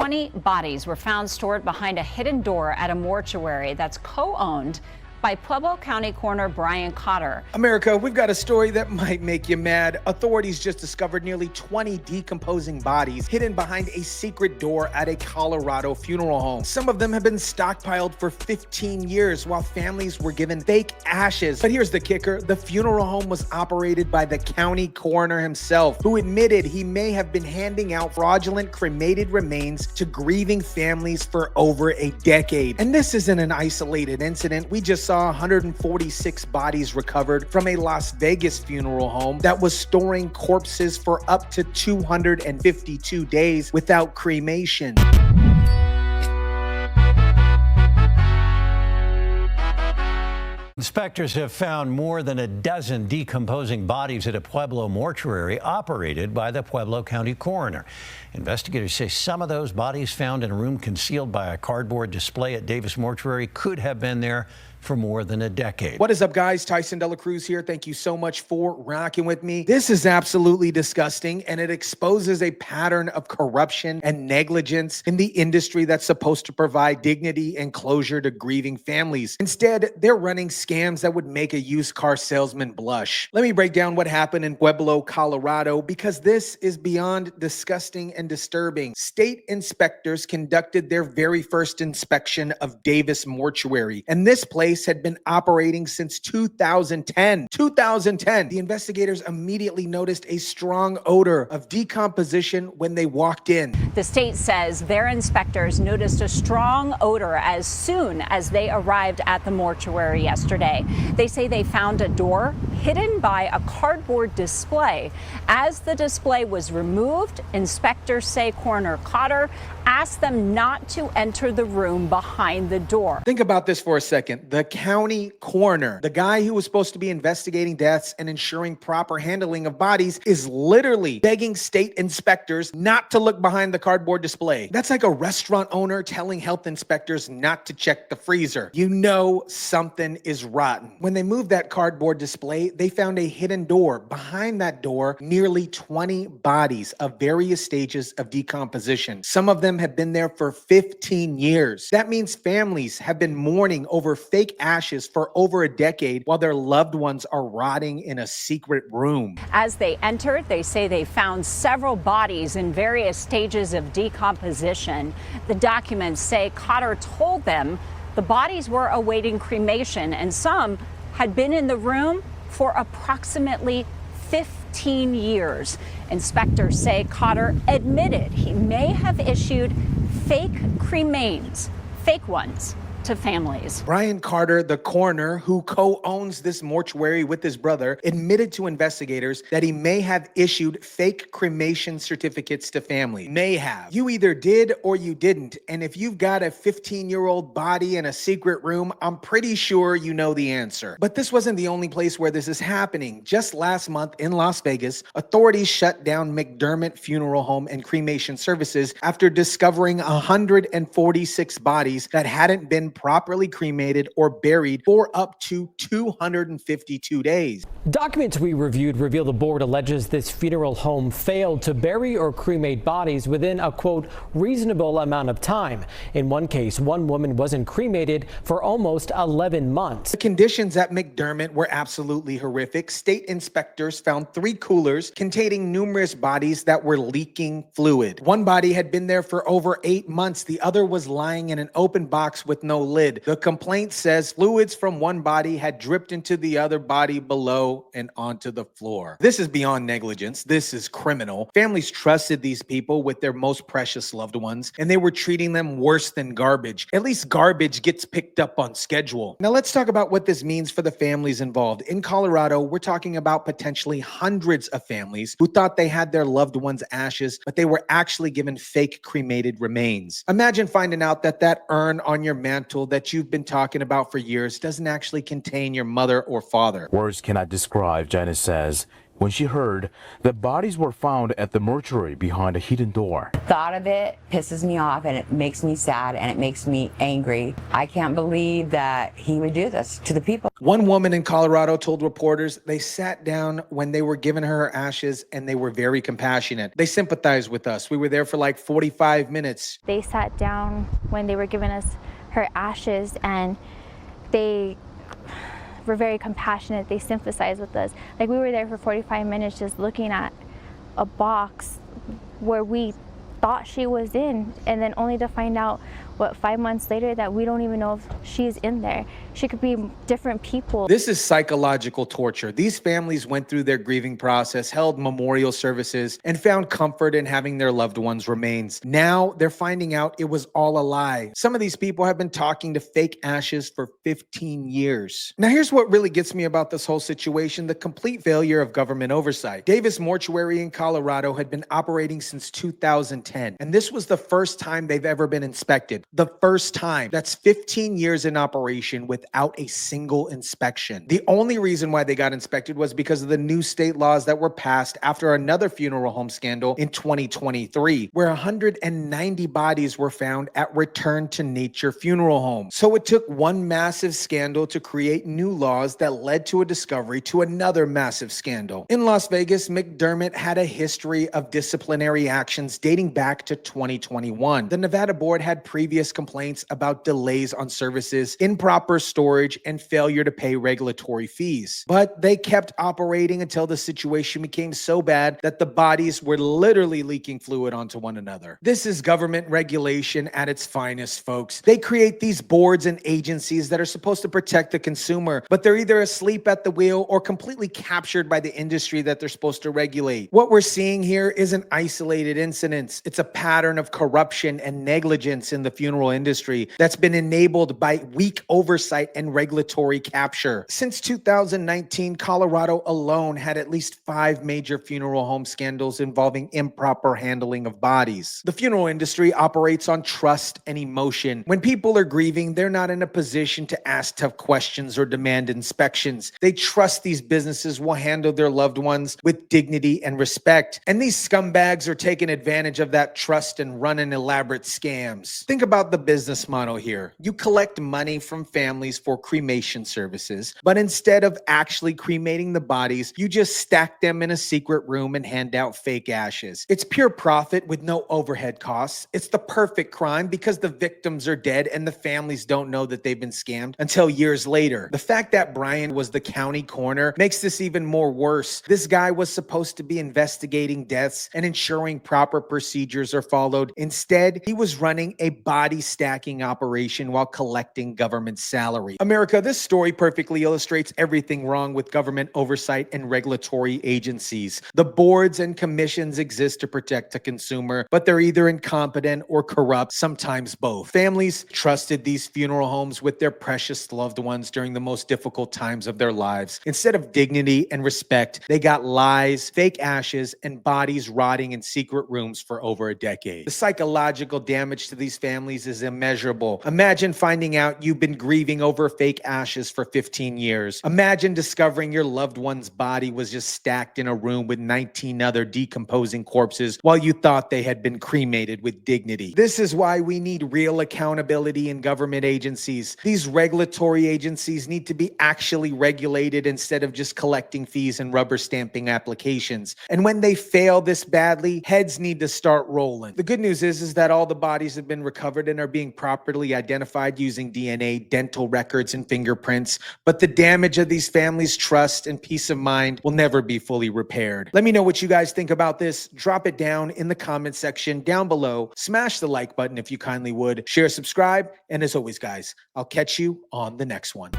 20 bodies were found stored behind a hidden door at a mortuary that's co-owned by Pueblo County Coroner Brian Cotter. America, we've got a story that might make you mad. Authorities just discovered nearly 20 decomposing bodies hidden behind a secret door at a Colorado funeral home. Some of them have been stockpiled for 15 years while families were given fake ashes. But here's the kicker. The funeral home was operated by the county coroner himself, who admitted he may have been handing out fraudulent cremated remains to grieving families for over a decade. And this isn't an isolated incident. We just saw 146 bodies recovered from a Las Vegas funeral home that was storing corpses for up to 252 days without cremation. Inspectors have found more than a dozen decomposing bodies at a Pueblo mortuary operated by the Pueblo County Coroner. Investigators say some of those bodies found in a room concealed by a cardboard display at Davis Mortuary could have been there for more than a decade. What is up, guys? Tyson, DeLaCruz here. Thank you so much for rocking with me. This is absolutely disgusting, and it exposes a pattern of corruption and negligence in the industry that's supposed to provide dignity and closure to grieving families. Instead, they're running scams that would make a used car salesman blush. Let me break down what happened in Pueblo, Colorado, because this is beyond disgusting and disturbing. State inspectors conducted their very first inspection of Davis Mortuary, and this place had been operating since 2010. The investigators immediately noticed a strong odor of decomposition when they walked in. The state says their inspectors noticed a strong odor as soon as they arrived at the mortuary yesterday. They say they found a door hidden by a cardboard display. As the display was removed, inspectors say Coroner Cotter asked them not to enter the room behind the door. Think about this for a second. The county coroner, the guy who was supposed to be investigating deaths and ensuring proper handling of bodies, is literally begging state inspectors not to look behind the cardboard display. That's like a restaurant owner telling health inspectors not to check the freezer. You know something is rotten. When they moved that cardboard display, they found a hidden door. Behind that door, nearly 20 bodies of various stages of decomposition. Some of them have been there for 15 years. That means families have been mourning over fake ashes for over a decade while their loved ones are rotting in a secret room. As they entered, they say they found several bodies in various stages of decomposition. The documents say Cotter told them the bodies were awaiting cremation, and some had been in the room for approximately 15 years. Inspectors say Cotter admitted he may have issued fake cremains, fake ones, to families. Brian Cotter, the coroner who co-owns this mortuary with his brother, admitted to investigators that he may have issued fake cremation certificates to families. May have. You either did or you didn't. And if you've got a 15-year-old body in a secret room, I'm pretty sure you know the answer. But this wasn't the only place where this is happening. Just last month in Las Vegas, authorities shut down McDermott Funeral Home and Cremation Services after discovering 146 bodies that hadn't been properly cremated or buried for up to 252 days. Documents we reviewed reveal the board alleges this funeral home failed to bury or cremate bodies within a, quote, reasonable amount of time. In one case, one woman wasn't cremated for almost 11 months. The conditions at McDermott were absolutely horrific. State inspectors found 3 coolers containing numerous bodies that were leaking fluid. One body had been there for over 8 months. The other was lying in an open box with no lid. The complaint says fluids from one body had dripped into the other body below and onto the floor. This is beyond negligence. This is criminal. Families trusted these people with their most precious loved ones, and they were treating them worse than garbage. At least garbage gets picked up on schedule. Now let's talk about what this means for the families involved. In Colorado, we're talking about potentially hundreds of families who thought they had their loved ones' ashes, but they were actually given fake cremated remains. Imagine finding out that that urn on your mantle that you've been talking about for years doesn't actually contain your mother or father. Words cannot describe, Janice says, when she heard that bodies were found at the mortuary behind a hidden door. Thought of it pisses me off, and it makes me sad, and it makes me angry. I can't believe that he would do this to the people. One woman in Colorado told reporters they sat down when they were giving her ashes and they were very compassionate. They sympathized with us. We were there for like 45 minutes. They sat down when they were giving us her ashes, and they were very compassionate. They sympathized with us. Like, we were there for 45 minutes just looking at a box where we thought she was in, and then only to find out, 5 months later, that we don't even know if she's in there. She could be different people. This is psychological torture. These families went through their grieving process, held memorial services, and found comfort in having their loved ones' remains. Now they're finding out it was all a lie. Some of these people have been talking to fake ashes for 15 years. Now here's what really gets me about this whole situation: the complete failure of government oversight. Davis Mortuary in Colorado had been operating since 2010, and this was the first time they've ever been inspected. The first time. That's 15 years in operation without a single inspection. The only reason why they got inspected was because of the new state laws that were passed after another funeral home scandal in 2023, where 190 bodies were found at Return to Nature funeral homes. So it took one massive scandal to create new laws that led to a discovery to another massive scandal. In Las Vegas, McDermott had a history of disciplinary actions dating back to 2021. The Nevada board had previous complaints about delays on services, improper storage, and failure to pay regulatory fees. But they kept operating until the situation became so bad that the bodies were literally leaking fluid onto one another. This is government regulation at its finest, folks. They create these boards and agencies that are supposed to protect the consumer, but they're either asleep at the wheel or completely captured by the industry that they're supposed to regulate. What we're seeing here isn't isolated incidents. It's a pattern of corruption and negligence in the funeral industry that's been enabled by weak oversight and regulatory capture. Since 2019, Colorado alone had at least 5 major funeral home scandals involving improper handling of bodies. The funeral industry operates on trust and emotion. When people are grieving, they're not in a position to ask tough questions or demand inspections. They trust these businesses will handle their loved ones with dignity and respect. And these scumbags are taking advantage of that trust and running elaborate scams. Think about the business model here. You collect money from families for cremation services, but instead of actually cremating the bodies, you just stack them in a secret room and hand out fake ashes. It's pure profit with no overhead costs. It's the perfect crime because the victims are dead and the families don't know that they've been scammed until years later. The fact that Brian was the county coroner makes this even more worse. This guy was supposed to be investigating deaths and ensuring proper procedures are followed. Instead, he was running a body stacking operation while collecting government salary. America, this story perfectly illustrates everything wrong with government oversight and regulatory agencies. The boards and commissions exist to protect the consumer, but they're either incompetent or corrupt, sometimes both. Families trusted these funeral homes with their precious loved ones during the most difficult times of their lives. Instead of dignity and respect, they got lies, fake ashes, and bodies rotting in secret rooms for over a decade. The psychological damage to these families is immeasurable. Imagine finding out you've been grieving over fake ashes for 15 years. Imagine discovering your loved one's body was just stacked in a room with 19 other decomposing corpses while you thought they had been cremated with dignity. This is why we need real accountability in government agencies. These regulatory agencies need to be actually regulated instead of just collecting fees and rubber stamping applications. And when they fail this badly, heads need to start rolling. The good news is that all the bodies have been recovered and are being properly identified using DNA, dental records, and fingerprints. But the damage of these families' trust and peace of mind will never be fully repaired. Let me know what you guys think about this. Drop it down in the comment section down below. Smash the like button if you kindly would. Share, subscribe, and as always, guys, I'll catch you on the next one.